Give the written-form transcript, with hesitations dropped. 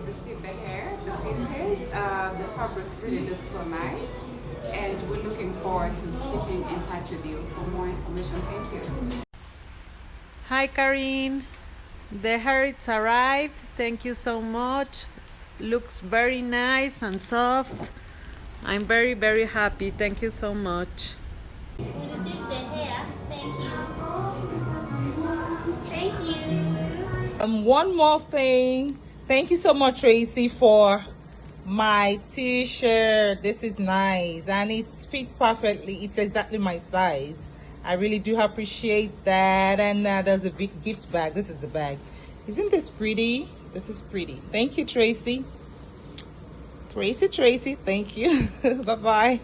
we've received the hair, the pieces. The fabrics really look so nice. And we're looking forward to keeping in touch with you for more information. Thank you. Hi Karine, the hair it's arrived. Thank you so much. Looks very nice and soft. I'm very happy. Thank you so much. We received the hair. Thank you. Thank you. One more thing. Thank you so much, Tracy, for my t-shirt. This is nice and it fits perfectly. It's exactly my size. I really do appreciate that. And there's a big gift bag. This is the bag. Isn't this pretty? This is pretty. Thank you, Tracy. Tracy, thank you. Bye-bye.